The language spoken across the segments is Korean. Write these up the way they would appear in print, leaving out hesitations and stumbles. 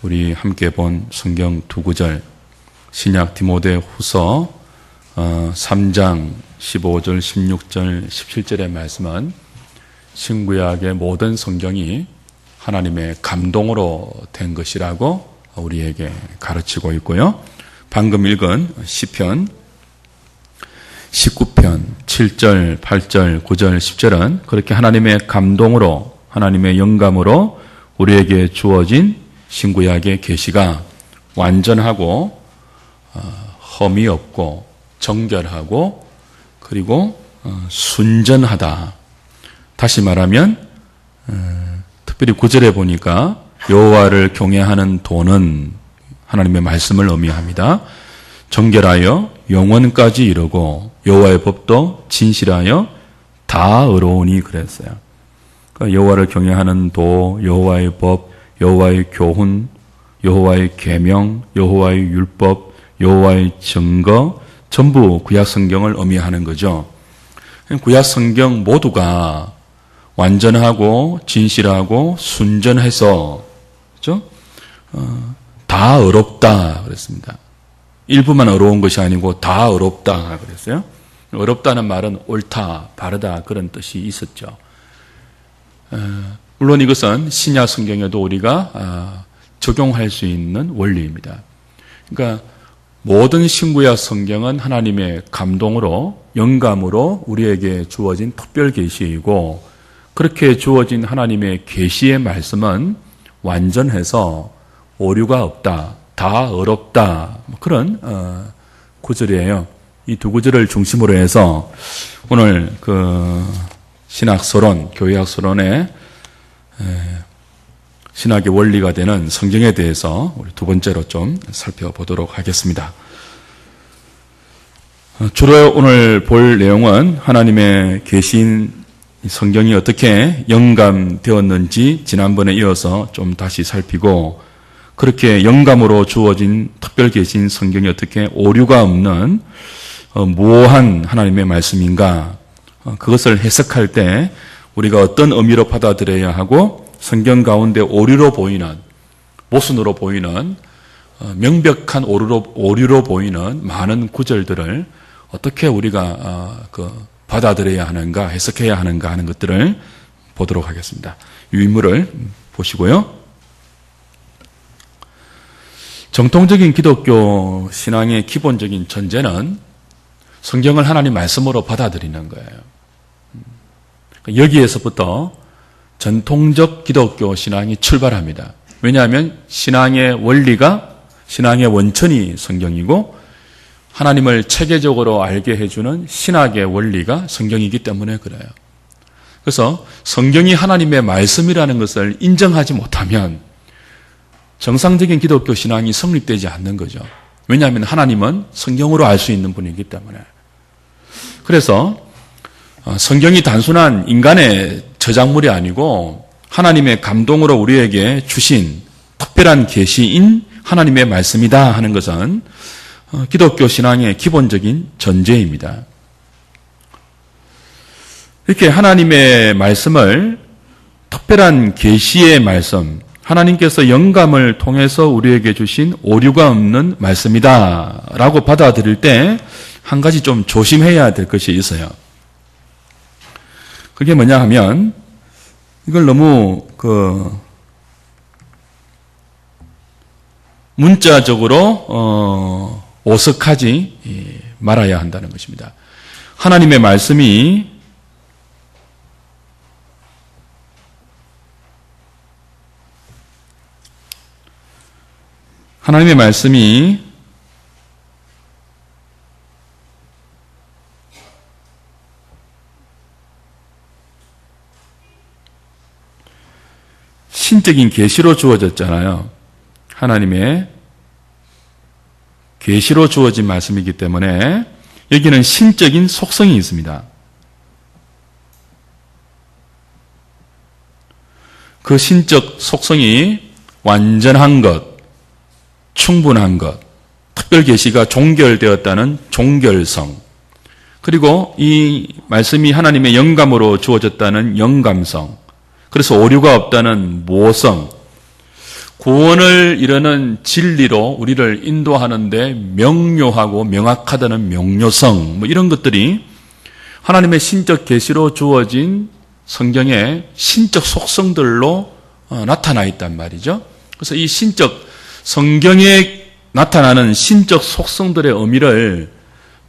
우리 함께 본 성경 두 구절, 신약 디모데후서 3장 15절, 16절, 17절의 말씀은 신구약의 모든 성경이 하나님의 감동으로 된 것이라고 우리에게 가르치고 있고요. 방금 읽은 시편 19편 7절, 8절, 9절, 10절은 그렇게 하나님의 감동으로, 하나님의 영감으로 우리에게 주어진 신구약의 계시가 완전하고 흠이 없고 정결하고 그리고 순전하다. 다시 말하면 특별히 9절에 보니까 여호와를 경외하는 도는 하나님의 말씀을 의미합니다. 정결하여 영원까지 이르고 여호와의 법도 진실하여 다 의로우니 그랬어요. 그러니까 여호와를 경외하는 도, 여호와의 법, 여호와의 교훈, 여호와의 계명, 여호와의 율법, 여호와의 증거 전부 구약 성경을 의미하는 거죠. 구약 성경 모두가 완전하고 진실하고 순전해서 그렇죠? 다 의롭다 그랬습니다. 일부만 의로운 것이 아니고 다 의롭다 그랬어요. 의롭다는 말은 옳다, 바르다 그런 뜻이 있었죠. 물론 이것은 신약 성경에도 우리가 적용할 수 있는 원리입니다. 그러니까 모든 신구약 성경은 하나님의 감동으로, 영감으로 우리에게 주어진 특별 계시이고 그렇게 주어진 하나님의 계시의 말씀은 완전해서 오류가 없다, 다 의롭다 그런 구절이에요. 이 두 구절을 중심으로 해서 오늘 그 신학서론, 교회학서론의 신학의 원리가 되는 성경에 대해서 우리 두 번째로 좀 살펴보도록 하겠습니다. 주로 오늘 볼 내용은 하나님의 계신 성경이 어떻게 영감되었는지 지난번에 이어서 좀 다시 살피고 그렇게 영감으로 주어진 특별 계신 성경이 어떻게 오류가 없는 무오한 하나님의 말씀인가 그것을 해석할 때 우리가 어떤 의미로 받아들여야 하고 성경 가운데 오류로 보이는, 모순으로 보이는 명백한 오류로 보이는 많은 구절들을 어떻게 우리가 받아들여야 하는가, 해석해야 하는가 하는 것들을 보도록 하겠습니다. 유인물을 보시고요. 정통적인 기독교 신앙의 기본적인 전제는 성경을 하나님 말씀으로 받아들이는 거예요. 여기에서부터 전통적 기독교 신앙이 출발합니다. 왜냐하면 신앙의 원리가, 신앙의 원천이 성경이고 하나님을 체계적으로 알게 해주는 신학의 원리가 성경이기 때문에 그래요. 그래서 성경이 하나님의 말씀이라는 것을 인정하지 못하면 정상적인 기독교 신앙이 성립되지 않는 거죠. 왜냐하면 하나님은 성경으로 알 수 있는 분이기 때문에. 그래서 성경이 단순한 인간의 저작물이 아니고 하나님의 감동으로 우리에게 주신 특별한 계시인 하나님의 말씀이다 하는 것은 기독교 신앙의 기본적인 전제입니다. 이렇게 하나님의 말씀을 특별한 계시의 말씀, 하나님께서 영감을 통해서 우리에게 주신 오류가 없는 말씀이다 라고 받아들일 때 한 가지 좀 조심해야 될 것이 있어요. 그게 뭐냐 하면 이걸 너무 문자적으로 오석하지 말아야 한다는 것입니다. 하나님의 말씀이 신적인 계시로 주어졌잖아요. 하나님의 계시로 주어진 말씀이기 때문에 여기는 신적인 속성이 있습니다. 그 신적 속성이 완전한 것, 충분한 것, 특별 계시가 종결되었다는 종결성, 그리고 이 말씀이 하나님의 영감으로 주어졌다는 영감성, 그래서 오류가 없다는 모성, 구원을 이루는 진리로 우리를 인도하는데 명료하고 명확하다는 명료성, 이런 것들이 하나님의 신적 계시로 주어진 성경의 신적 속성들로 나타나 있단 말이죠. 그래서 이 성경에 나타나는 신적 속성들의 의미를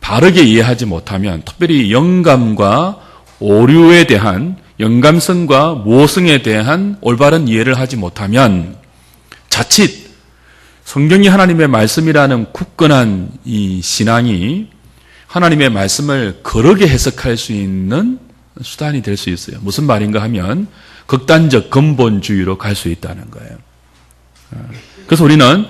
바르게 이해하지 못하면, 특별히 영감과 오류에 대한, 영감성과 모성에 대한 올바른 이해를 하지 못하면 자칫 성경이 하나님의 말씀이라는 굳건한 이 신앙이 하나님의 말씀을 거르게 해석할 수 있는 수단이 될 수 있어요. 무슨 말인가 하면 극단적 근본주의로 갈 수 있다는 거예요. 그래서 우리는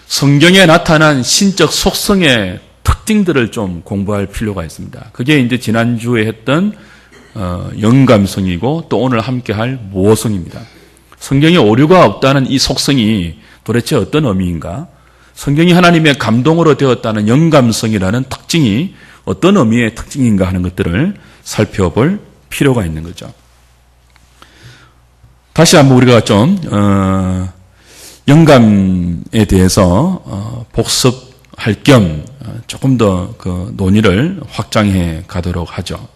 성경에 나타난 신적 속성의 특징들을 좀 공부할 필요가 있습니다. 그게 이제 지난주에 했던 영감성이고 또 오늘 함께 할 모성입니다. 성경에 오류가 없다는 이 속성이 도대체 어떤 의미인가? 성경이 하나님의 감동으로 되었다는 영감성이라는 특징이 어떤 의미의 특징인가 하는 것들을 살펴볼 필요가 있는 거죠. 다시 한번 우리가 좀 영감에 대해서 복습할 겸 조금 더 그 논의를 확장해 가도록 하죠.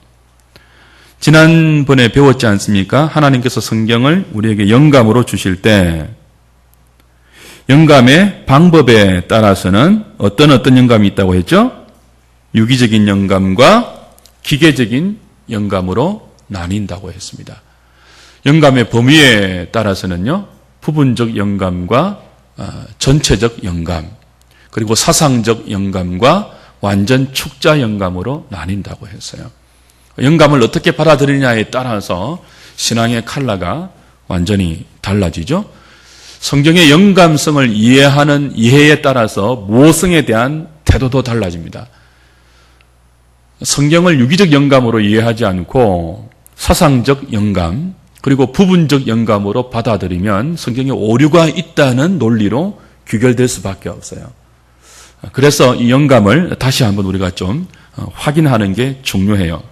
지난번에 배웠지 않습니까? 하나님께서 성경을 우리에게 영감으로 주실 때 영감의 방법에 따라서는 어떤 영감이 있다고 했죠? 유기적인 영감과 기계적인 영감으로 나뉜다고 했습니다. 영감의 범위에 따라서는요, 부분적 영감과 전체적 영감, 그리고 사상적 영감과 완전 축자 영감으로 나뉜다고 했어요. 영감을 어떻게 받아들이냐에 따라서 신앙의 컬러가 완전히 달라지죠. 성경의 영감성을 이해하는 이해에 따라서 모성에 대한 태도도 달라집니다. 성경을 유기적 영감으로 이해하지 않고 사상적 영감, 그리고 부분적 영감으로 받아들이면 성경에 오류가 있다는 논리로 귀결될 수밖에 없어요. 그래서 이 영감을 다시 한번 우리가 좀 확인하는 게 중요해요.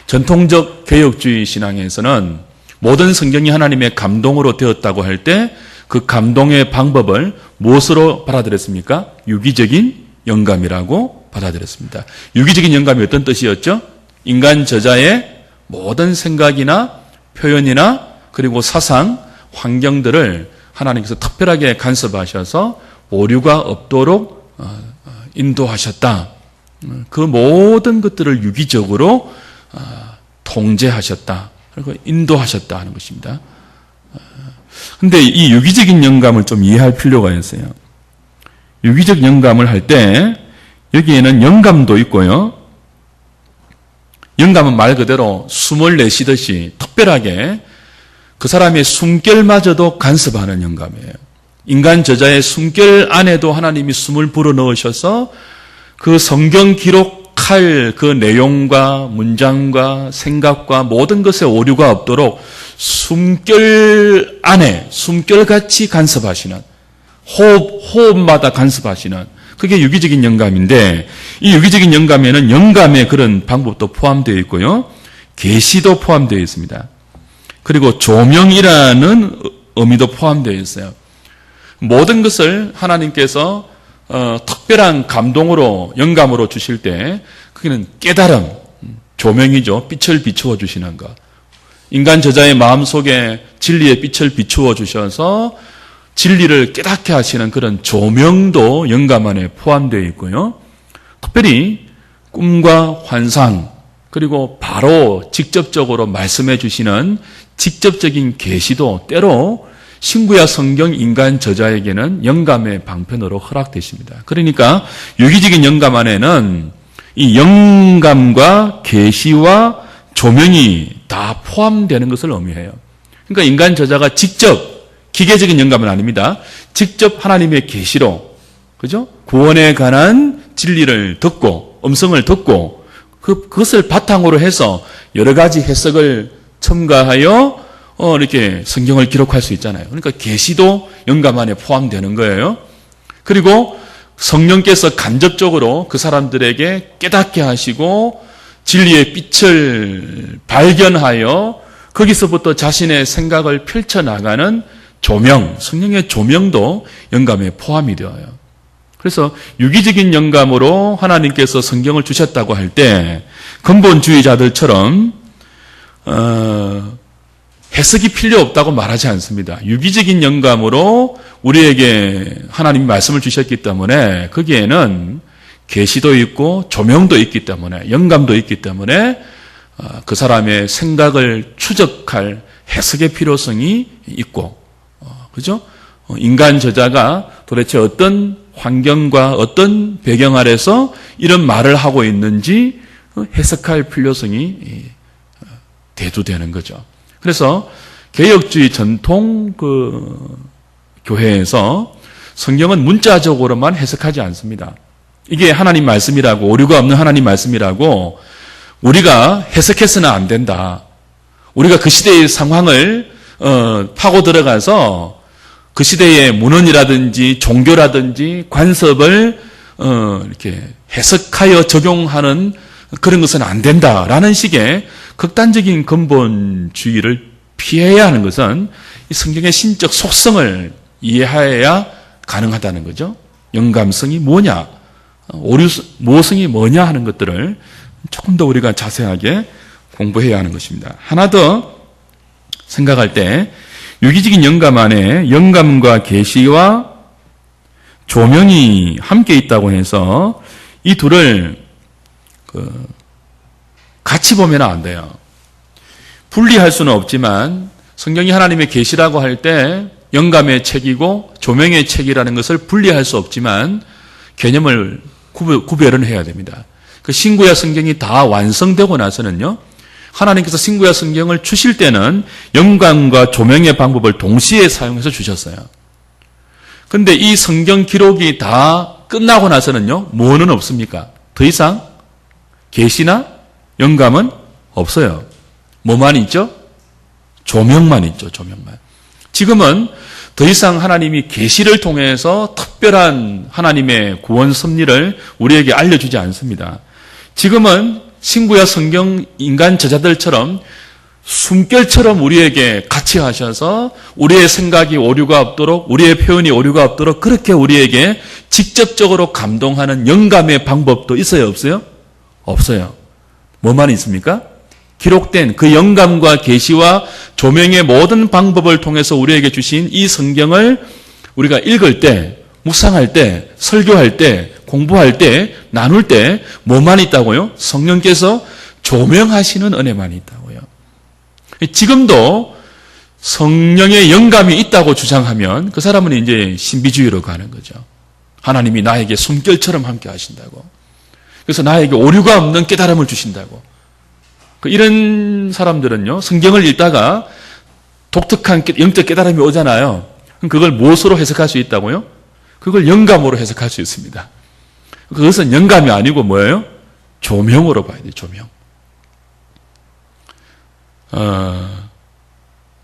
전통적 개혁주의 신앙에서는 모든 성경이 하나님의 감동으로 되었다고 할 때 그 감동의 방법을 무엇으로 받아들였습니까? 유기적인 영감이라고 받아들였습니다. 유기적인 영감이 어떤 뜻이었죠? 인간 저자의 모든 생각이나 표현이나 그리고 사상, 환경들을 하나님께서 특별하게 간섭하셔서 오류가 없도록 인도하셨다. 그 모든 것들을 유기적으로 통제하셨다. 그리고 인도하셨다 하는 것입니다. 근데 이 유기적인 영감을 좀 이해할 필요가 있어요. 유기적 영감을 할 때 여기에는 영감도 있고요. 영감은 말 그대로 숨을 내쉬듯이 특별하게 그 사람의 숨결마저도 간섭하는 영감이에요. 인간 저자의 숨결 안에도 하나님이 숨을 불어넣으셔서 그 성경 기록할 그 내용과 문장과 생각과 모든 것에 오류가 없도록 숨결 안에 숨결같이 간섭하시는, 호흡마다 간섭하시는, 그게 유기적인 영감인데, 이 유기적인 영감에는 영감의 그런 방법도 포함되어 있고요, 계시도 포함되어 있습니다. 그리고 조명이라는 의미도 포함되어 있어요. 모든 것을 하나님께서 특별한 감동으로, 영감으로 주실 때 그게는 깨달음, 조명이죠. 빛을 비추어 주시는 것. 인간 저자의 마음속에 진리의 빛을 비추어 주셔서 진리를 깨닫게 하시는 그런 조명도 영감 안에 포함되어 있고요. 특별히 꿈과 환상, 그리고 바로 직접적으로 말씀해 주시는 직접적인 계시도 때로 신구약 성경 인간 저자에게는 영감의 방편으로 허락되십니다. 그러니까 유기적인 영감 안에는 이 영감과 계시와 조명이 다 포함되는 것을 의미해요. 그러니까 인간 저자가 직접, 기계적인 영감은 아닙니다. 직접 하나님의 계시로, 그죠? 구원에 관한 진리를 듣고, 음성을 듣고, 그것을 바탕으로 해서 여러 가지 해석을 첨가하여 이렇게 성경을 기록할 수 있잖아요. 그러니까 계시도 영감 안에 포함되는 거예요. 그리고 성령께서 간접적으로 그 사람들에게 깨닫게 하시고 진리의 빛을 발견하여 거기서부터 자신의 생각을 펼쳐나가는 조명, 성령의 조명도 영감에 포함이 되어요. 그래서 유기적인 영감으로 하나님께서 성경을 주셨다고 할 때 근본주의자들처럼 해석이 필요 없다고 말하지 않습니다. 유기적인 영감으로 우리에게 하나님이 말씀을 주셨기 때문에 거기에는 계시도 있고 조명도 있기 때문에 영감도 있기 때문에 그 사람의 생각을 추적할 해석의 필요성이 있고, 그죠? 인간 저자가 도대체 어떤 환경과 어떤 배경 아래서 이런 말을 하고 있는지 해석할 필요성이 대두되는 거죠. 그래서 개혁주의 전통 교회에서 성경은 문자적으로만 해석하지 않습니다. 이게 하나님 말씀이라고, 오류가 없는 하나님 말씀이라고 우리가 해석해서는 안 된다. 우리가 그 시대의 상황을 파고 들어가서 그 시대의 문헌이라든지 종교라든지 관습을 이렇게 해석하여 적용하는 그런 것은 안 된다라는 식의 극단적인 근본주의를 피해야 하는 것은 이 성경의 신적 속성을 이해해야 가능하다는 거죠. 영감성이 뭐냐, 모성이 뭐냐 하는 것들을 조금 더 우리가 자세하게 공부해야 하는 것입니다. 하나 더 생각할 때 유기적인 영감 안에 영감과 계시와 조명이 함께 있다고 해서 이 둘을 같이 보면 안 돼요. 분리할 수는 없지만 성경이 하나님의 계시라고 할 때 영감의 책이고 조명의 책이라는 것을 분리할 수 없지만 개념을 구별은 해야 됩니다. 그 신구약 성경이 다 완성되고 나서는요, 하나님께서 신구약 성경을 주실 때는 영감과 조명의 방법을 동시에 사용해서 주셨어요. 그런데 이 성경 기록이 다 끝나고 나서는요, 뭐는 없습니까? 더 이상 계시나 영감은 없어요. 뭐만 있죠? 조명만 있죠. 조명만. 지금은 더 이상 하나님이 계시를 통해서 특별한 하나님의 구원 섭리를 우리에게 알려주지 않습니다. 지금은 신구약 성경 인간 저자들처럼 숨결처럼 우리에게 같이 하셔서 우리의 생각이 오류가 없도록, 우리의 표현이 오류가 없도록 그렇게 우리에게 직접적으로 감동하는 영감의 방법도 있어요, 없어요? 없어요. 뭐만 있습니까? 기록된 그 영감과 계시와 조명의 모든 방법을 통해서 우리에게 주신 이 성경을 우리가 읽을 때, 묵상할 때, 설교할 때, 공부할 때, 나눌 때 뭐만 있다고요? 성령께서 조명하시는 은혜만 있다고요. 지금도 성령의 영감이 있다고 주장하면 그 사람은 이제 신비주의로 가는 거죠. 하나님이 나에게 숨결처럼 함께 하신다고. 그래서 나에게 오류가 없는 깨달음을 주신다고. 이런 사람들은요, 성경을 읽다가 독특한 영적 깨달음이 오잖아요. 그럼 그걸 무엇으로 해석할 수 있다고요? 그걸 영감으로 해석할 수 있습니다. 그것은 영감이 아니고 뭐예요? 조명으로 봐야 돼요, 조명.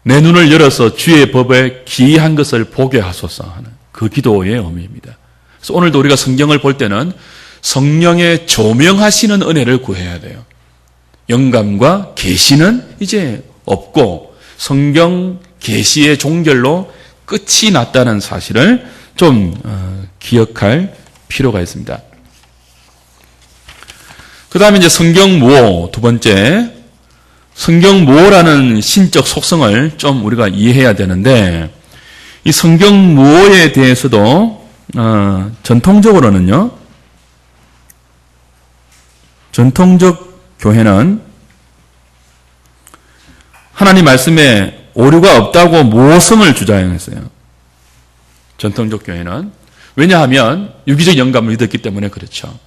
내 눈을 열어서 주의 법에 기이한 것을 보게 하소서 하는 그 기도의 의미입니다. 그래서 오늘도 우리가 성경을 볼 때는 성령의 조명하시는 은혜를 구해야 돼요. 영감과 계시는 이제 없고 성경 계시의 종결로 끝이 났다는 사실을 좀 기억할 필요가 있습니다. 그 다음에 이제 성경무호, 두 번째. 성경무호라는 신적 속성을 좀 우리가 이해해야 되는데, 이 성경무호에 대해서도, 전통적으로는요, 전통적 교회는 하나님 말씀에 오류가 없다고 모성을 주장했어요. 전통적 교회는. 왜냐하면 유기적 영감을 믿었기 때문에 그렇죠.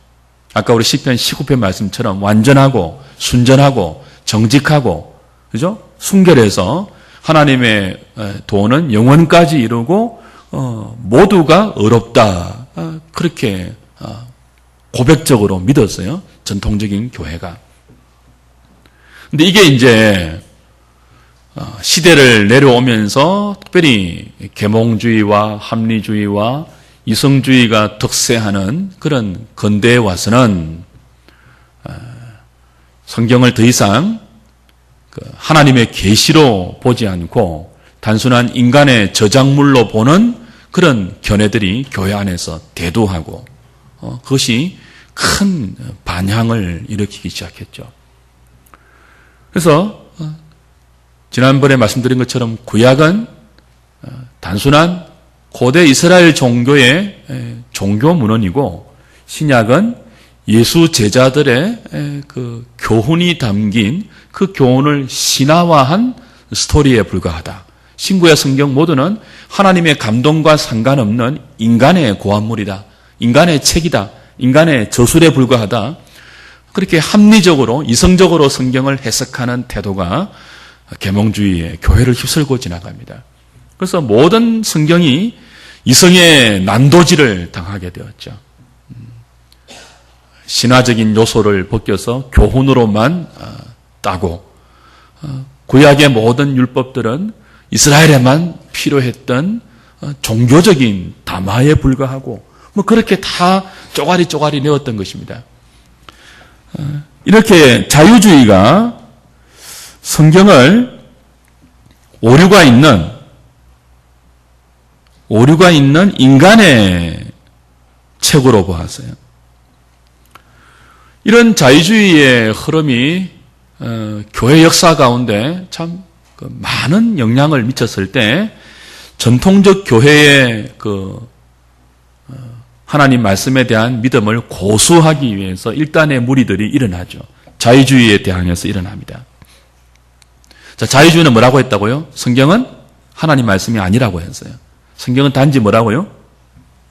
아까 우리 시편 19편 말씀처럼 완전하고 순전하고 정직하고, 그죠? 순결해서 하나님의 도는 영원까지 이루고 모두가 의롭다. 그렇게 고백적으로 믿었어요. 전통적인 교회가. 근데 이게 이제 시대를 내려오면서 특별히 계몽주의와 합리주의와 이성주의가 득세하는 그런 근대에 와서는 성경을 더 이상 하나님의 계시로 보지 않고 단순한 인간의 저작물로 보는 그런 견해들이 교회 안에서 대두하고 그것이 큰 반향을 일으키기 시작했죠. 그래서 지난번에 말씀드린 것처럼 구약은 단순한 고대 이스라엘 종교의 종교 문헌이고 신약은 예수 제자들의 그 교훈이 담긴 그 교훈을 신화화한 스토리에 불과하다. 신구약 성경 모두는 하나님의 감동과 상관없는 인간의 고안물이다. 인간의 책이다. 인간의 저술에 불과하다. 그렇게 합리적으로 이성적으로 성경을 해석하는 태도가 계몽주의의 교회를 휩쓸고 지나갑니다. 그래서 모든 성경이 이성의 난도질을 당하게 되었죠. 신화적인 요소를 벗겨서 교훈으로만 따고 구약의 모든 율법들은 이스라엘에만 필요했던 종교적인 담화에 불과하고 그렇게 다 쪼가리 내었던 것입니다. 이렇게 자유주의가 성경을 오류가 있는 인간의 책으로 보았어요. 이런 자유주의의 흐름이 교회 역사 가운데 참 많은 영향을 미쳤을 때 전통적 교회의 하나님 말씀에 대한 믿음을 고수하기 위해서 일단의 무리들이 일어나죠. 자유주의에 대항해서 일어납니다. 자, 자유주의는 뭐라고 했다고요? 성경은 하나님 말씀이 아니라고 했어요. 성경은 단지 뭐라고요?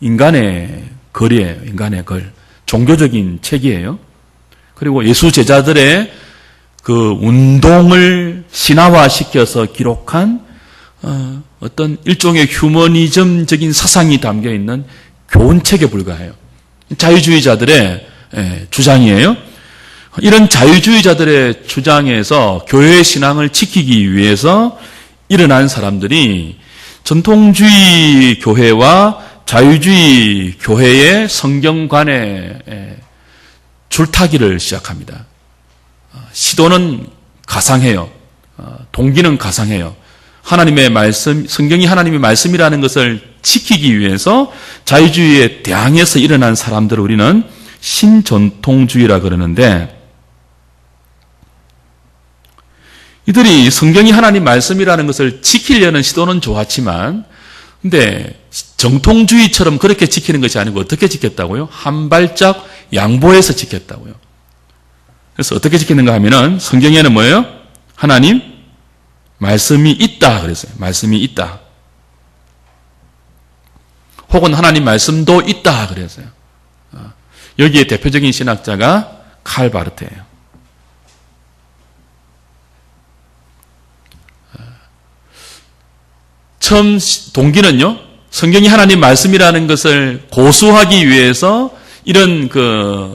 인간의 글이에요. 인간의 글. 종교적인 책이에요. 그리고 예수 제자들의 그 운동을 신화화시켜서 기록한 어떤 일종의 휴머니즘적인 사상이 담겨 있는 교훈책에 불과해요. 자유주의자들의 주장이에요. 이런 자유주의자들의 주장에서 교회의 신앙을 지키기 위해서 일어난 사람들이 전통주의 교회와 자유주의 교회의 성경관에 줄타기를 시작합니다. 시도는 가상해요. 동기는 가상해요. 하나님의 말씀, 성경이 하나님의 말씀이라는 것을 지키기 위해서 자유주의에 대항해서 일어난 사람들을 우리는 신전통주의라 그러는데, 이들이 성경이 하나님 말씀이라는 것을 지키려는 시도는 좋았지만, 근데 정통주의처럼 그렇게 지키는 것이 아니고 어떻게 지켰다고요? 한 발짝 양보해서 지켰다고요. 그래서 어떻게 지키는가 하면은 성경에는 뭐예요? 하나님 말씀이 있다 그랬어요. 말씀이 있다. 혹은 하나님 말씀도 있다 그랬어요. 여기에 대표적인 신학자가 칼 바르트예요. 처음 동기는요, 성경이 하나님 말씀이라는 것을 고수하기 위해서 이런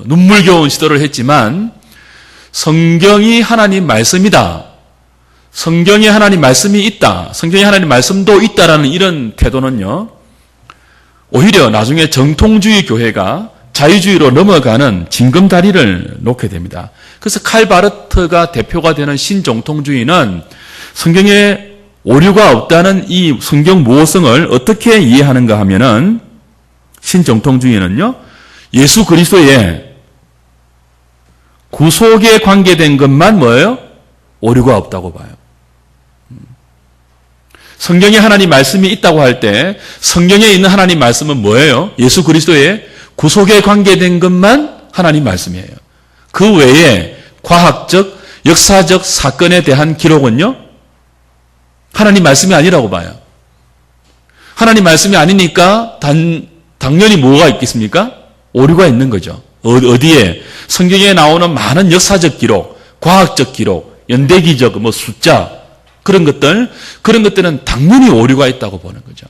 눈물겨운 시도를 했지만, 성경이 하나님 말씀이다. 성경에 하나님 말씀이 있다. 성경에 하나님 말씀도 있다라는 이런 태도는요, 오히려 나중에 정통주의 교회가 자유주의로 넘어가는 징검다리를 놓게 됩니다. 그래서 칼 바르트가 대표가 되는 신정통주의는 성경에 오류가 없다는 이 성경 모호성을 어떻게 이해하는가 하면은, 신정통주의는요, 예수 그리스도의 구속에 관계된 것만 뭐예요? 오류가 없다고 봐요. 성경에 하나님 말씀이 있다고 할 때 성경에 있는 하나님 말씀은 뭐예요? 예수 그리스도의 구속에 관계된 것만 하나님 말씀이에요. 그 외에 과학적, 역사적 사건에 대한 기록은요, 하나님 말씀이 아니라고 봐요. 하나님 말씀이 아니니까 당연히 뭐가 있겠습니까? 오류가 있는 거죠. 어디에? 성경에 나오는 많은 역사적 기록, 과학적 기록, 연대기적 숫자, 그런 것들은 당연히 오류가 있다고 보는 거죠.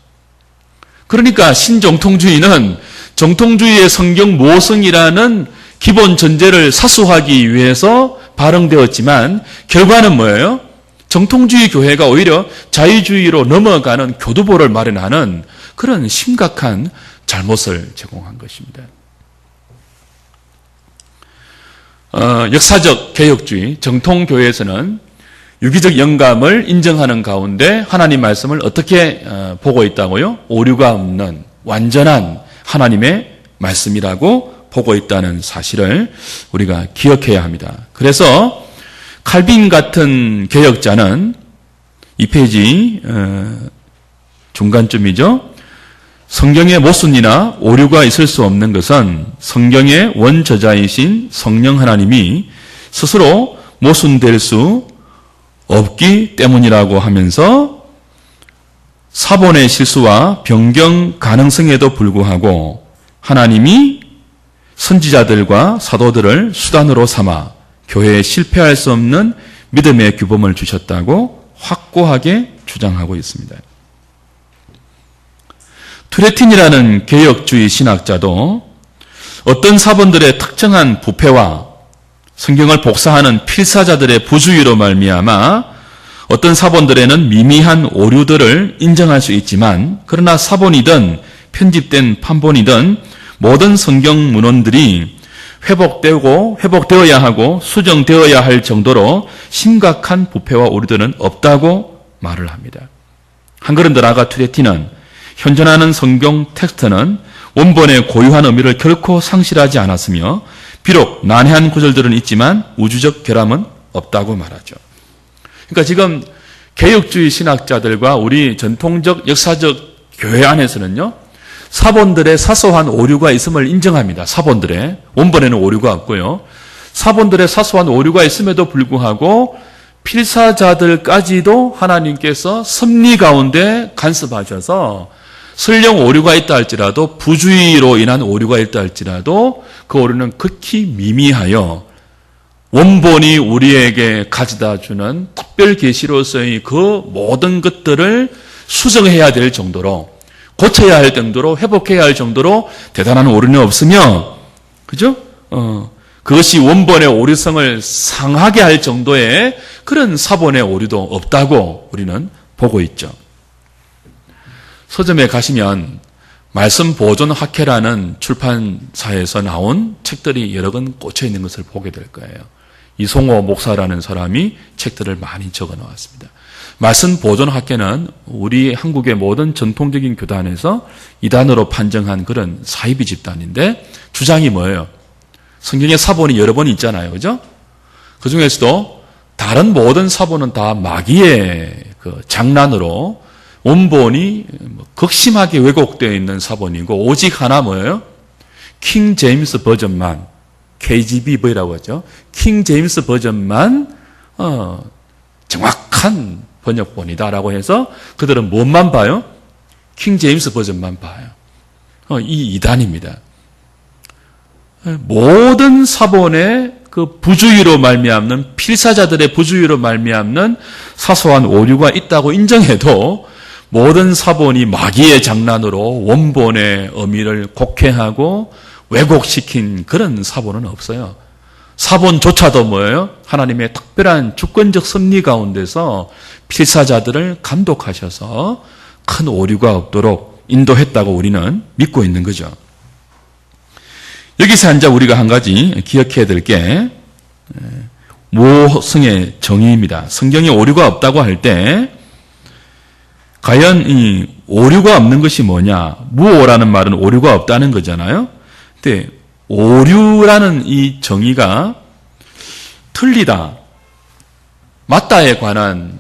그러니까 신정통주의는 정통주의의 성경 모성이라는 기본 전제를 사수하기 위해서 발흥되었지만, 결과는 뭐예요? 정통주의 교회가 오히려 자유주의로 넘어가는 교두보를 마련하는 그런 심각한 잘못을 제공한 것입니다. 역사적 개혁주의, 정통교회에서는 유기적 영감을 인정하는 가운데 하나님 말씀을 어떻게 보고 있다고요? 오류가 없는 완전한 하나님의 말씀이라고 보고 있다는 사실을 우리가 기억해야 합니다. 그래서 칼빈 같은 개혁자는 이 페이지 중간쯤이죠. 성경에 모순이나 오류가 있을 수 없는 것은 성경의 원저자이신 성령 하나님이 스스로 모순될 수 없기 때문이라고 하면서 사본의 실수와 변경 가능성에도 불구하고 하나님이 선지자들과 사도들을 수단으로 삼아 교회에 실패할 수 없는 믿음의 규범을 주셨다고 확고하게 주장하고 있습니다. 투레틴이라는 개혁주의 신학자도 어떤 사본들의 특정한 부패와 성경을 복사하는 필사자들의 부주의로 말미암아 어떤 사본들에는 미미한 오류들을 인정할 수 있지만 그러나 사본이든 편집된 판본이든 모든 성경 문헌들이 회복되어야 하고 수정되어야 할 정도로 심각한 부패와 오류들은 없다고 말을 합니다. 한 걸음 더 나아가 투레틴은 현존하는 성경 텍스트는 원본의 고유한 의미를 결코 상실하지 않았으며 비록 난해한 구절들은 있지만 우주적 결함은 없다고 말하죠. 그러니까 지금 개혁주의 신학자들과 우리 전통적 역사적 교회 안에서는요, 사본들의 사소한 오류가 있음을 인정합니다. 사본들의 원본에는 오류가 없고요. 사본들의 사소한 오류가 있음에도 불구하고 필사자들까지도 하나님께서 섭리 가운데 간섭하셔서 설령 오류가 있다 할지라도 부주의로 인한 오류가 있다 할지라도 그 오류는 극히 미미하여 원본이 우리에게 가져다 주는 특별 계시로서의 그 모든 것들을 수정해야 될 정도로 고쳐야 할 정도로 회복해야 할 정도로 대단한 오류는 없으며 그죠? 그것이 원본의 오류성을 상하게 할 정도의 그런 사본의 오류도 없다고 우리는 보고 있죠. 서점에 가시면 말씀 보존 학회라는 출판사에서 나온 책들이 여러 권 꽂혀 있는 것을 보게 될 거예요. 이송호 목사라는 사람이 책들을 많이 적어 놓았습니다. 말씀 보존 학회는 우리 한국의 모든 전통적인 교단에서 이단으로 판정한 그런 사이비 집단인데 주장이 뭐예요? 성경에 사본이 여러 번 있잖아요. 그죠? 그 중에서도 다른 모든 사본은 다 마귀의 그 장난으로 원본이 극심하게 왜곡되어 있는 사본이고 오직 하나 뭐예요? 킹 제임스 버전만 KGB라고 하죠. 킹 제임스 버전만 정확한 번역본이다라고 해서 그들은 뭔만 봐요? 킹 제임스 버전만 봐요. 이 이단입니다. 모든 사본의 그 부주의로 말미암는 필사자들의 부주의로 말미암는 사소한 오류가 있다고 인정해도 모든 사본이 마귀의 장난으로 원본의 의미를 곡해하고 왜곡시킨 그런 사본은 없어요. 사본조차도 뭐예요? 하나님의 특별한 주권적 섭리 가운데서 필사자들을 감독하셔서 큰 오류가 없도록 인도했다고 우리는 믿고 있는 거죠. 여기서 이제 우리가 한 가지 기억해야 될 게 모성의 정의입니다. 성경에 오류가 없다고 할 때 과연 이 오류가 없는 것이 뭐냐? 무오라는 말은 오류가 없다는 거잖아요. 근데 오류라는 이 정의가 틀리다, 맞다에 관한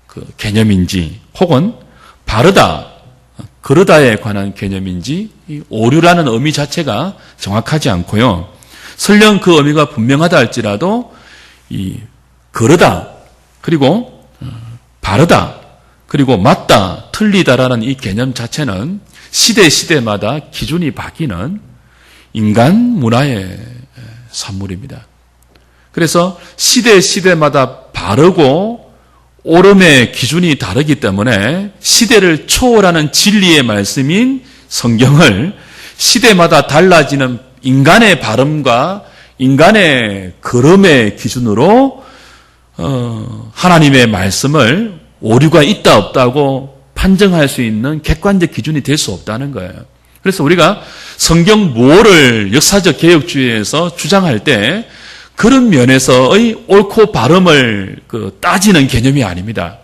그 개념인지 혹은 바르다, 그르다에 관한 개념인지 이 오류라는 의미 자체가 정확하지 않고요. 설령 그 의미가 분명하다 할지라도 이 그르다 그리고 바르다 그리고 맞다, 틀리다라는 이 개념 자체는 시대마다 기준이 바뀌는 인간 문화의 산물입니다. 그래서 시대마다 바르고 옳음의 기준이 다르기 때문에 시대를 초월하는 진리의 말씀인 성경을 시대마다 달라지는 인간의 발음과 인간의 걸음의 기준으로 하나님의 말씀을 오류가 있다 없다고 판정할 수 있는 객관적 기준이 될 수 없다는 거예요. 그래서 우리가 성경 무오를 역사적 개혁주의에서 주장할 때 그런 면에서의 옳고 바름을 따지는 개념이 아닙니다.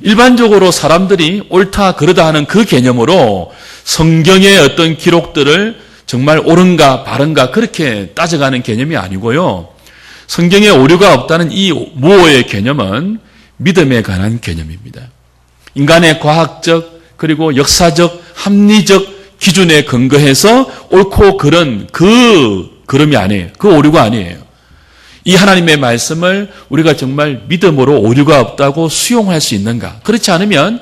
일반적으로 사람들이 옳다 그르다 하는 그 개념으로 성경의 어떤 기록들을 정말 옳은가 바른가 그렇게 따져가는 개념이 아니고요. 성경에 오류가 없다는 이 무오의 개념은 믿음에 관한 개념입니다. 인간의 과학적 그리고 역사적 합리적 기준에 근거해서 옳고 그른 그 그름이 아니에요. 그 오류가 아니에요. 이 하나님의 말씀을 우리가 정말 믿음으로 오류가 없다고 수용할 수 있는가? 그렇지 않으면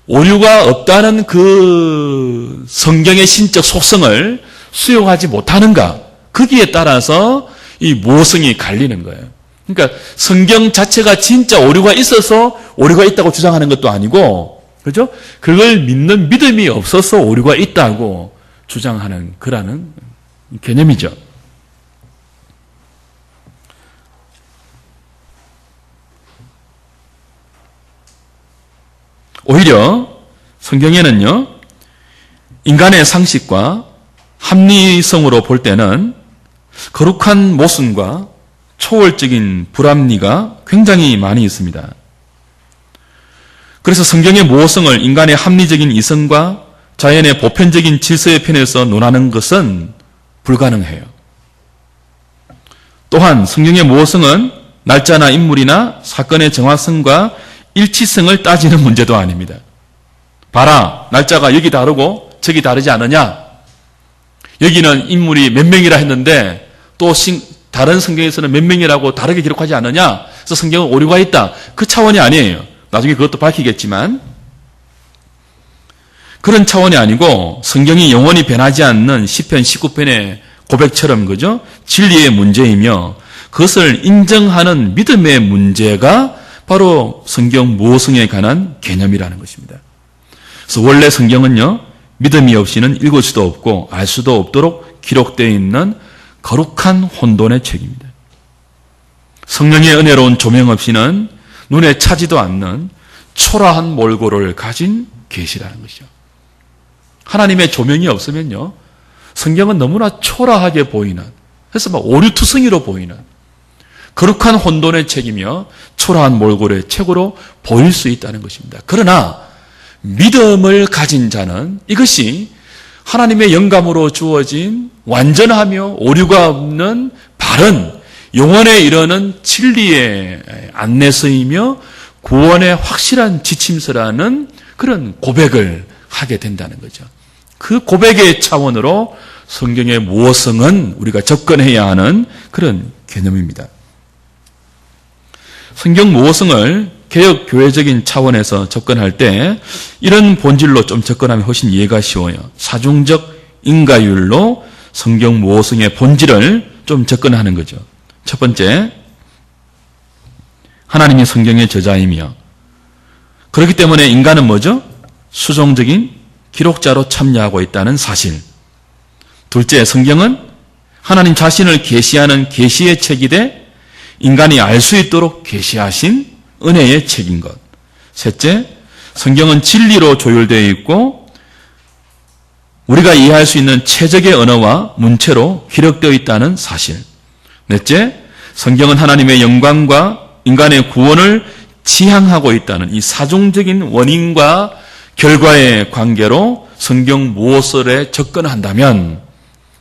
오류가 없다는 그 성경의 신적 속성을 수용하지 못하는가? 거기에 따라서 이 모성이 갈리는 거예요. 그러니까 성경 자체가 진짜 오류가 있어서 오류가 있다고 주장하는 것도 아니고, 그죠? 그걸 믿는 믿음이 없어서 오류가 있다고 주장하는 그라는 개념이죠. 오히려 성경에는요, 인간의 상식과 합리성으로 볼 때는 거룩한 모순과 초월적인 불합리가 굉장히 많이 있습니다. 그래서 성경의 모성을 인간의 합리적인 이성과 자연의 보편적인 질서의 편에서 논하는 것은 불가능해요. 또한 성경의 모성은 날짜나 인물이나 사건의 정확성과 일치성을 따지는 문제도 아닙니다. 봐라, 날짜가 여기 다르고 저기 다르지 않느냐? 여기는 인물이 몇 명이라 했는데 또 다른 성경에서는 몇 명이라고 다르게 기록하지 않느냐? 그래서 성경은 오류가 있다. 그 차원이 아니에요. 나중에 그것도 밝히겠지만 그런 차원이 아니고 성경이 영원히 변하지 않는 시편 19편의 고백처럼 그죠? 진리의 문제이며 그것을 인정하는 믿음의 문제가 바로 성경 모성에 관한 개념이라는 것입니다. 그래서 원래 성경은요, 믿음이 없이는 읽을 수도 없고 알 수도 없도록 기록되어 있는 거룩한 혼돈의 책입니다. 성령의 은혜로운 조명 없이는 눈에 차지도 않는 초라한 몰골을 가진 계시라는 것이죠. 하나님의 조명이 없으면요, 성경은 너무나 초라하게 보이는, 그래서 막 오류투성이로 보이는 거룩한 혼돈의 책이며 초라한 몰골의 책으로 보일 수 있다는 것입니다. 그러나 믿음을 가진 자는 이것이 하나님의 영감으로 주어진 완전하며 오류가 없는 바른 영원에 이르는 진리의 안내서이며 구원의 확실한 지침서라는 그런 고백을 하게 된다는 거죠. 그 고백의 차원으로 성경의 모성은 우리가 접근해야 하는 그런 개념입니다. 성경 모성을 개혁 교회적인 차원에서 접근할 때 이런 본질로 좀 접근하면 훨씬 이해가 쉬워요. 사중적 인가율로 성경 모성의 본질을 좀 접근하는 거죠. 첫 번째, 하나님이 성경의 저자이며 그렇기 때문에 인간은 뭐죠? 수종적인 기록자로 참여하고 있다는 사실. 둘째, 성경은 하나님 자신을 계시하는 계시의 책이되 인간이 알 수 있도록 계시하신 은혜의 책인 것. 셋째, 성경은 진리로 조율되어 있고 우리가 이해할 수 있는 최적의 언어와 문체로 기록되어 있다는 사실. 넷째, 성경은 하나님의 영광과 인간의 구원을 지향하고 있다는 이 사중적인 원인과 결과의 관계로 성경 모설에 접근한다면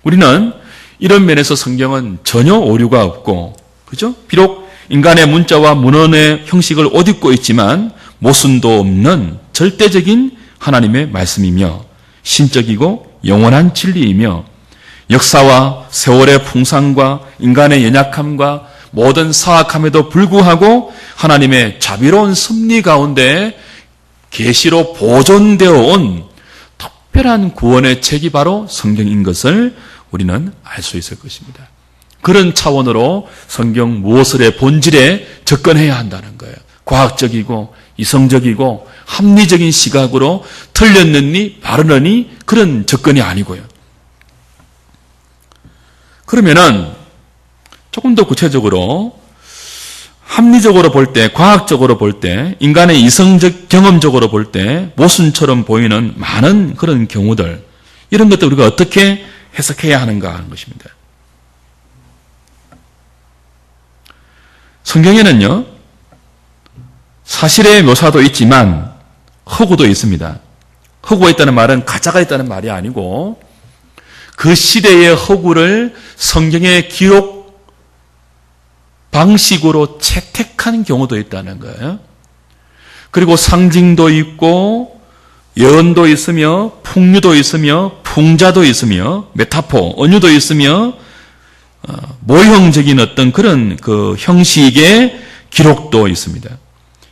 우리는 이런 면에서 성경은 전혀 오류가 없고, 그죠? 비록 인간의 문자와 문헌의 형식을 옷 입고 있지만 모순도 없는 절대적인 하나님의 말씀이며 신적이고 영원한 진리이며 역사와 세월의 풍상과 인간의 연약함과 모든 사악함에도 불구하고 하나님의 자비로운 섭리 가운데 계시로 보존되어 온 특별한 구원의 책이 바로 성경인 것을 우리는 알 수 있을 것입니다. 그런 차원으로 성경 모설의 본질에 접근해야 한다는 거예요. 과학적이고 이성적이고 합리적인 시각으로 틀렸느니 바르느니 그런 접근이 아니고요. 그러면은 조금 더 구체적으로 합리적으로 볼 때, 과학적으로 볼 때, 인간의 이성적 경험적으로 볼 때 모순처럼 보이는 많은 그런 경우들, 이런 것들 우리가 어떻게 해석해야 하는가 하는 것입니다. 성경에는요, 사실의 묘사도 있지만 허구도 있습니다. 허구가 있다는 말은 가짜가 있다는 말이 아니고 그 시대의 허구를 성경의 기록 방식으로 채택한 경우도 있다는 거예요. 그리고 상징도 있고 예언도 있으며 풍류도 있으며 풍자도 있으며 메타포, 언유도 있으며 모형적인 어떤 그런 그 형식의 기록도 있습니다.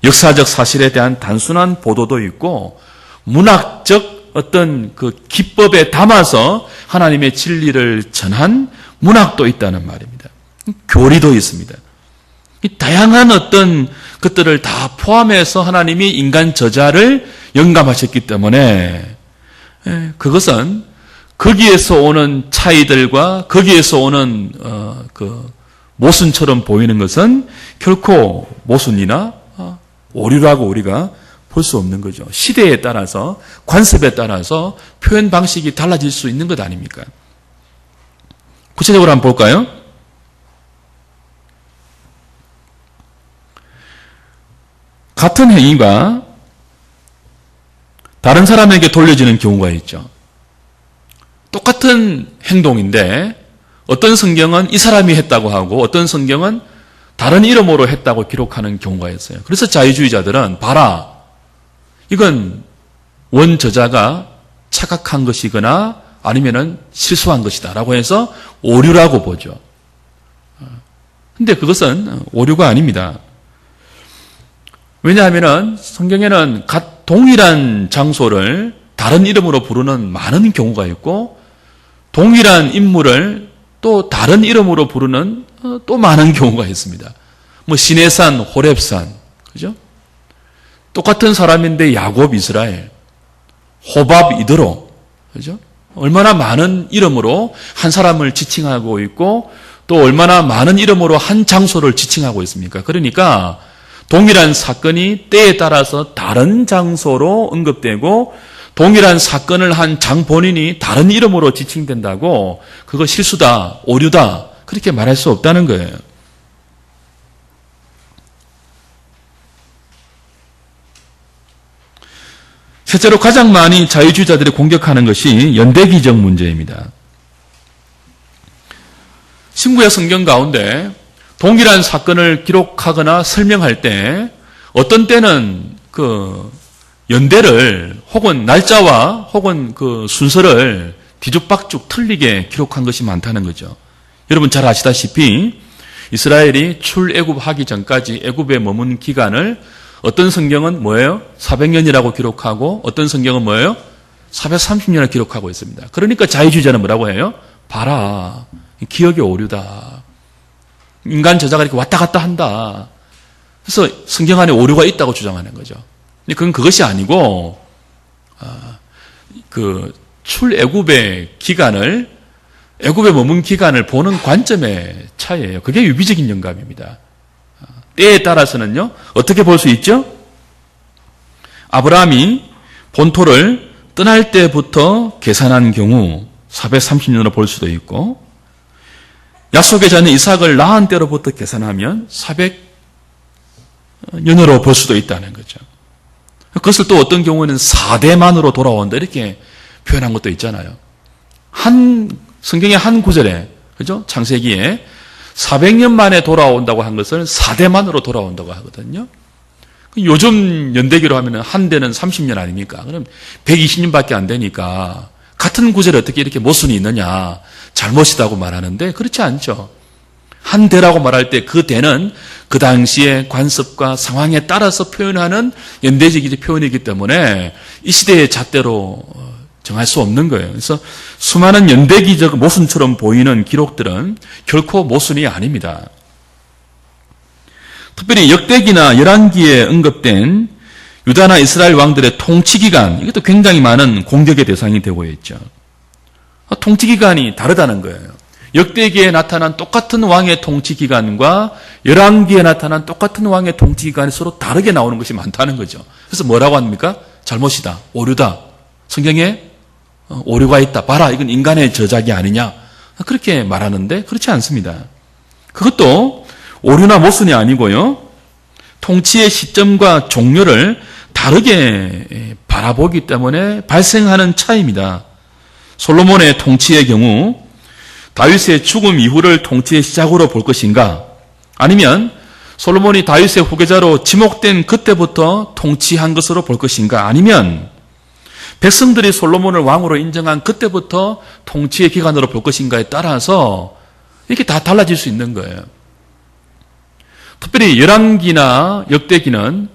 역사적 사실에 대한 단순한 보도도 있고 문학적 어떤 그 기법에 담아서 하나님의 진리를 전한 문학도 있다는 말입니다. 교리도 있습니다. 다양한 어떤 것들을 다 포함해서 하나님이 인간 저자를 영감하셨기 때문에 그것은 거기에서 오는 차이들과 거기에서 오는 그 모순처럼 보이는 것은 결코 모순이나 오류라고 우리가 볼 수 없는 거죠. 시대에 따라서 관습에 따라서 표현 방식이 달라질 수 있는 것 아닙니까? 구체적으로 한번 볼까요? 같은 행위가 다른 사람에게 돌려지는 경우가 있죠. 똑같은 행동인데 어떤 성경은 이 사람이 했다고 하고 어떤 성경은 다른 이름으로 했다고 기록하는 경우가 있어요. 그래서 자유주의자들은 봐라, 이건 원저자가 착각한 것이거나 아니면은 실수한 것이다 라고 해서 오류라고 보죠. 근데 그것은 오류가 아닙니다. 왜냐하면은 성경에는 동일한 장소를 다른 이름으로 부르는 많은 경우가 있고 동일한 인물을 또 다른 이름으로 부르는 또 많은 경우가 있습니다. 뭐 시내산, 호렙산, 그죠? 똑같은 사람인데 야곱, 이스라엘, 호밥, 이드로, 그죠? 얼마나 많은 이름으로 한 사람을 지칭하고 있고 또 얼마나 많은 이름으로 한 장소를 지칭하고 있습니까? 그러니까 동일한 사건이 때에 따라서 다른 장소로 언급되고 동일한 사건을 한 장본인이 다른 이름으로 지칭된다고 그거 실수다, 오류다 그렇게 말할 수 없다는 거예요. 실제로 가장 많이 자유주의자들이 공격하는 것이 연대기적 문제입니다. 신구약 성경 가운데 동일한 사건을 기록하거나 설명할 때 어떤 때는 그 연대를 혹은 날짜와 혹은 그 순서를 뒤죽박죽 틀리게 기록한 것이 많다는 거죠. 여러분 잘 아시다시피 이스라엘이 출애굽하기 전까지 애굽에 머문 기간을 어떤 성경은 뭐예요? 400년이라고 기록하고 어떤 성경은 뭐예요? 430년을 기록하고 있습니다. 그러니까 자유주의자는 뭐라고 해요? 봐라, 기억의 오류다. 인간 저자가 이렇게 왔다 갔다 한다. 그래서 성경 안에 오류가 있다고 주장하는 거죠. 근데 그건 그것이 아니고 그 출애굽의 기간을 애굽에 머문 기간을 보는 관점의 차이예요. 그게 유비적인 영감입니다. 때에 따라서는요 어떻게 볼 수 있죠? 아브라함이 본토를 떠날 때부터 계산한 경우 430년으로 볼 수도 있고 약속의 자녀 이삭을 낳은 때로부터 계산하면 400년으로 볼 수도 있다는 거죠. 그것을 또 어떤 경우에는 4대만으로 돌아온다 이렇게 표현한 것도 있잖아요. 성경의 한 구절에, 그죠? 창세기에 400년 만에 돌아온다고 한 것을 4대만으로 돌아온다고 하거든요. 요즘 연대기로 하면 한 대는 30년 아닙니까? 그럼 120년밖에 안 되니까 같은 구절에 어떻게 이렇게 모순이 있느냐, 잘못이다고 말하는데 그렇지 않죠. 한 대라고 말할 때 그 대는 그 당시의 관습과 상황에 따라서 표현하는 연대적인 표현이기 때문에 이 시대의 잣대로 정할 수 없는 거예요. 그래서 수많은 연대기적 모순처럼 보이는 기록들은 결코 모순이 아닙니다. 특별히 역대기나 열왕기에 언급된 유다나 이스라엘 왕들의 통치기간, 이것도 굉장히 많은 공격의 대상이 되고 있죠. 통치기간이 다르다는 거예요. 역대기에 나타난 똑같은 왕의 통치기간과 열왕기에 나타난 똑같은 왕의 통치기간이 서로 다르게 나오는 것이 많다는 거죠. 그래서 뭐라고 합니까? 잘못이다, 오류다. 성경에 오류가 있다. 봐라, 이건 인간의 저작이 아니냐. 그렇게 말하는데 그렇지 않습니다. 그것도 오류나 모순이 아니고요. 통치의 시점과 종료를 다르게 바라보기 때문에 발생하는 차이입니다. 솔로몬의 통치의 경우 다윗의 죽음 이후를 통치의 시작으로 볼 것인가? 아니면 솔로몬이 다윗의 후계자로 지목된 그때부터 통치한 것으로 볼 것인가? 아니면 백성들이 솔로몬을 왕으로 인정한 그때부터 통치의 기간으로 볼 것인가에 따라서 이렇게 다 달라질 수 있는 거예요. 특별히 열왕기나 역대기는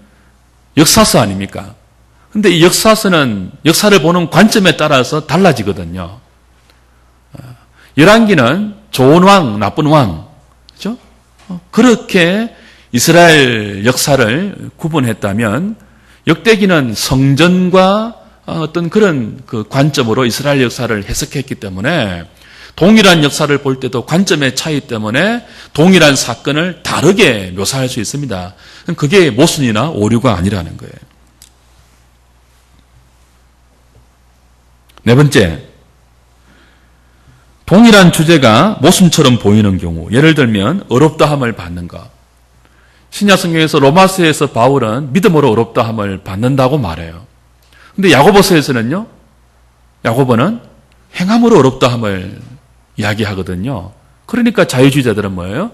역사서 아닙니까? 근데 이 역사서는 역사를 보는 관점에 따라서 달라지거든요. 열왕기는 좋은 왕, 나쁜 왕, 그렇죠? 그렇게 이스라엘 역사를 구분했다면 역대기는 성전과 어떤 그런 그 관점으로 이스라엘 역사를 해석했기 때문에 동일한 역사를 볼 때도 관점의 차이 때문에 동일한 사건을 다르게 묘사할 수 있습니다. 그게 모순이나 오류가 아니라는 거예요. 네 번째, 동일한 주제가 모순처럼 보이는 경우, 예를 들면 어렵다함을 받는 것. 신약 성경에서 로마서에서 바울은 믿음으로 어렵다함을 받는다고 말해요. 근데 야고보서에서는요, 야고보는 행함으로 어렵다함을 이야기하거든요. 그러니까 자유주의자들은 뭐예요?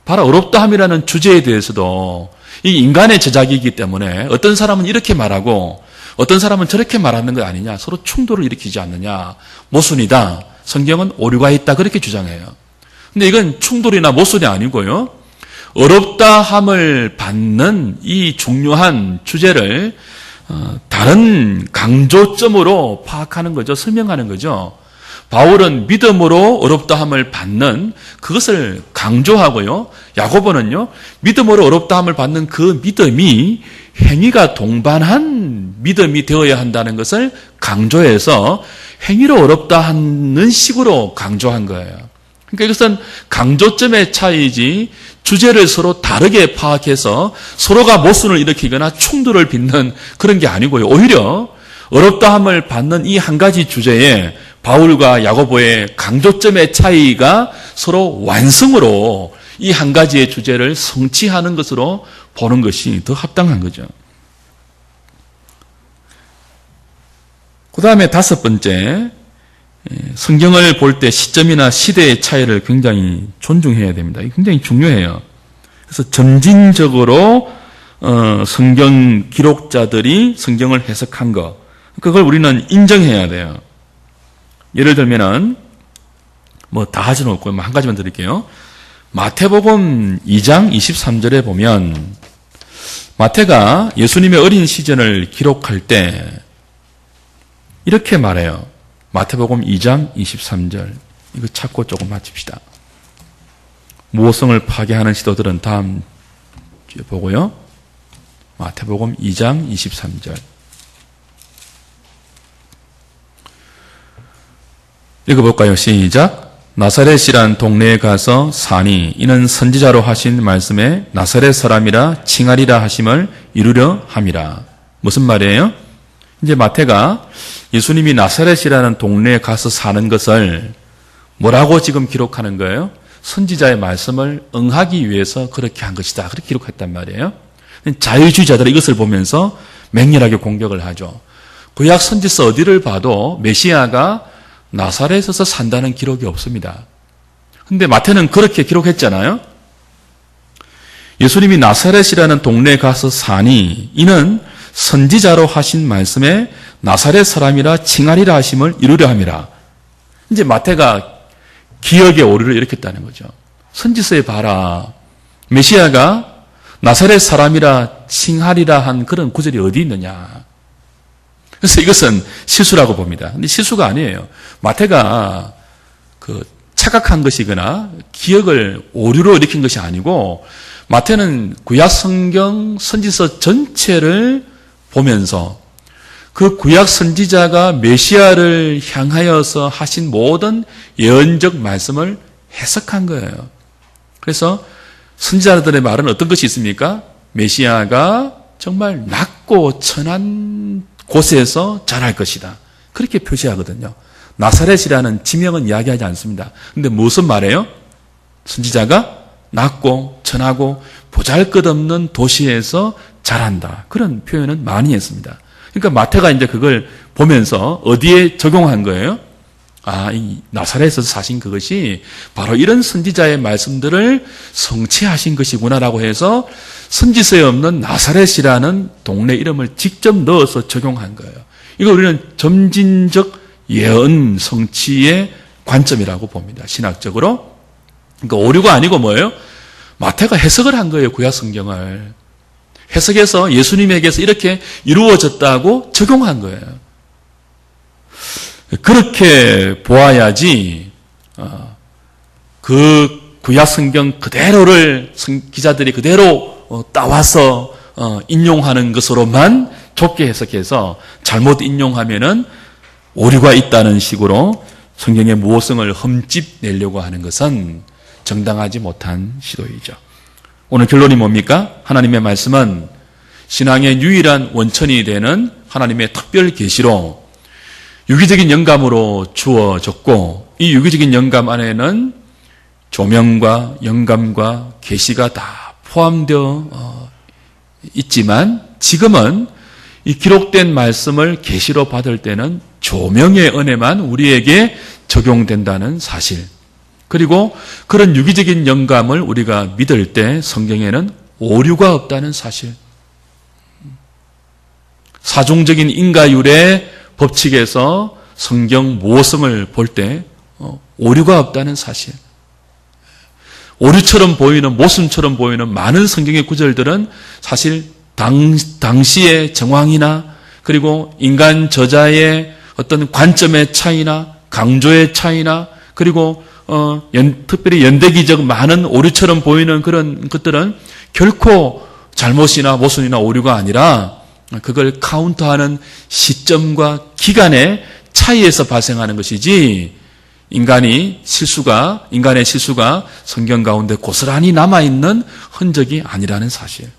바로 어렵다함이라는 주제에 대해서도 이 인간의 제작이기 때문에 어떤 사람은 이렇게 말하고 어떤 사람은 저렇게 말하는 거 아니냐, 서로 충돌을 일으키지 않느냐, 모순이다, 성경은 오류가 있다, 그렇게 주장해요. 근데 이건 충돌이나 모순이 아니고요, 어렵다함을 받는 이 중요한 주제를 다른 강조점으로 파악하는 거죠. 설명하는 거죠. 바울은 믿음으로 어렵다함을 받는 그것을 강조하고요. 야고보는요, 믿음으로 어렵다함을 받는 그 믿음이 행위가 동반한 믿음이 되어야 한다는 것을 강조해서 행위로 어렵다 하는 식으로 강조한 거예요. 그러니까 이것은 강조점의 차이지 주제를 서로 다르게 파악해서 서로가 모순을 일으키거나 충돌을 빚는 그런 게 아니고요. 오히려 어렵다함을 받는 이 한 가지 주제에 바울과 야고보의 강조점의 차이가 서로 완성으로 이 한 가지의 주제를 성취하는 것으로 보는 것이 더 합당한 거죠. 그 다음에 다섯 번째, 성경을 볼 때 시점이나 시대의 차이를 굉장히 존중해야 됩니다. 이게 굉장히 중요해요. 그래서 점진적으로 성경 기록자들이 성경을 해석한 것, 그걸 우리는 인정해야 돼요. 예를 들면은 뭐 다 하지는 없고 한 가지만 드릴게요. 마태복음 2장 23절에 보면 마태가 예수님의 어린 시절을 기록할 때 이렇게 말해요. 마태복음 2장 23절. 이거 찾고 조금 맞춥시다. 모성을 파괴하는 시도들은 다음 주에 보고요. 마태복음 2장 23절. 읽어볼까요? 시작. 나사렛이란 동네에 가서 사니 이는 선지자로 하신 말씀에 나사렛 사람이라 칭하리라 하심을 이루려 함이라. 무슨 말이에요? 이제 마태가 예수님이 나사렛이라는 동네에 가서 사는 것을 뭐라고 지금 기록하는 거예요? 선지자의 말씀을 응하기 위해서 그렇게 한 것이다. 그렇게 기록했단 말이에요. 자유주의자들은 이것을 보면서 맹렬하게 공격을 하죠. 구약 선지서 어디를 봐도 메시아가 나사렛에서 산다는 기록이 없습니다. 근데 마태는 그렇게 기록했잖아요. 예수님이 나사렛이라는 동네에 가서 사니 이는 선지자로 하신 말씀에 나사렛 사람이라 칭하리라 하심을 이루려 함이라. 이제 마태가 기억의 오류를 일으켰다는 거죠. 선지서에 봐라. 메시아가 나사렛 사람이라 칭하리라 한 그런 구절이 어디 있느냐. 그래서 이것은 실수라고 봅니다. 근데 실수가 아니에요. 마태가 착각한 것이거나 기억을 오류로 일으킨 것이 아니고 마태는 구약 성경 선지서 전체를 보면서 그 구약 선지자가 메시아를 향하여서 하신 모든 예언적 말씀을 해석한 거예요. 그래서 선지자들의 말은 어떤 것이 있습니까? 메시아가 정말 낮고 천한 곳에서 자랄 것이다. 그렇게 표시하거든요. 나사렛이라는 지명은 이야기하지 않습니다. 근데 무슨 말이에요? 선지자가 낮고 천하고 보잘것없는 도시에서 자란다. 그런 표현은 많이 했습니다. 그러니까 마태가 이제 그걸 보면서 어디에 적용한 거예요? 이 나사렛에서 사신 그것이 바로 이런 선지자의 말씀들을 성취하신 것이구나라고 해서 선지서에 없는 나사렛이라는 동네 이름을 직접 넣어서 적용한 거예요. 이거 우리는 점진적 예언 성취의 관점이라고 봅니다. 신학적으로. 그러니까 오류가 아니고 뭐예요? 마태가 해석을 한 거예요. 구약 성경을. 해석해서 예수님에게서 이렇게 이루어졌다고 적용한 거예요. 그렇게 보아야지 그 구약 성경 그대로를 기자들이 그대로 따와서 인용하는 것으로만 좁게 해석해서 잘못 인용하면은 오류가 있다는 식으로 성경의 모성을 흠집내려고 하는 것은 정당하지 못한 시도이죠. 오늘 결론이 뭡니까? 하나님의 말씀은 신앙의 유일한 원천이 되는 하나님의 특별 계시로 유기적인 영감으로 주어졌고, 이 유기적인 영감 안에는 조명과 영감과 계시가 다 포함되어 있지만, 지금은 이 기록된 말씀을 계시로 받을 때는 조명의 은혜만 우리에게 적용된다는 사실, 그리고 그런 유기적인 영감을 우리가 믿을 때 성경에는 오류가 없다는 사실, 사종적인 인가율의 법칙에서 성경 모성을 볼 때 오류가 없다는 사실, 오류처럼 보이는, 모순처럼 보이는 많은 성경의 구절들은 사실 당시의 정황이나 그리고 인간 저자의 어떤 관점의 차이나 강조의 차이나 그리고 특별히 연대기적 많은 오류처럼 보이는 그런 것들은 결코 잘못이나 모순이나 오류가 아니라 그걸 카운터하는 시점과 기간의 차이에서 발생하는 것이지, 인간의 실수가 성경 가운데 고스란히 남아있는 흔적이 아니라는 사실,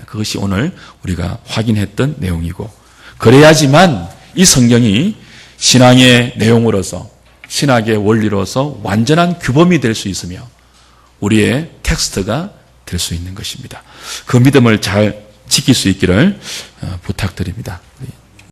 그것이 오늘 우리가 확인했던 내용이고, 그래야지만 이 성경이 신앙의 내용으로서, 신학의 원리로서 완전한 규범이 될 수 있으며 우리의 텍스트가 될 수 있는 것입니다. 그 믿음을 잘 지킬 수 있기를 부탁드립니다.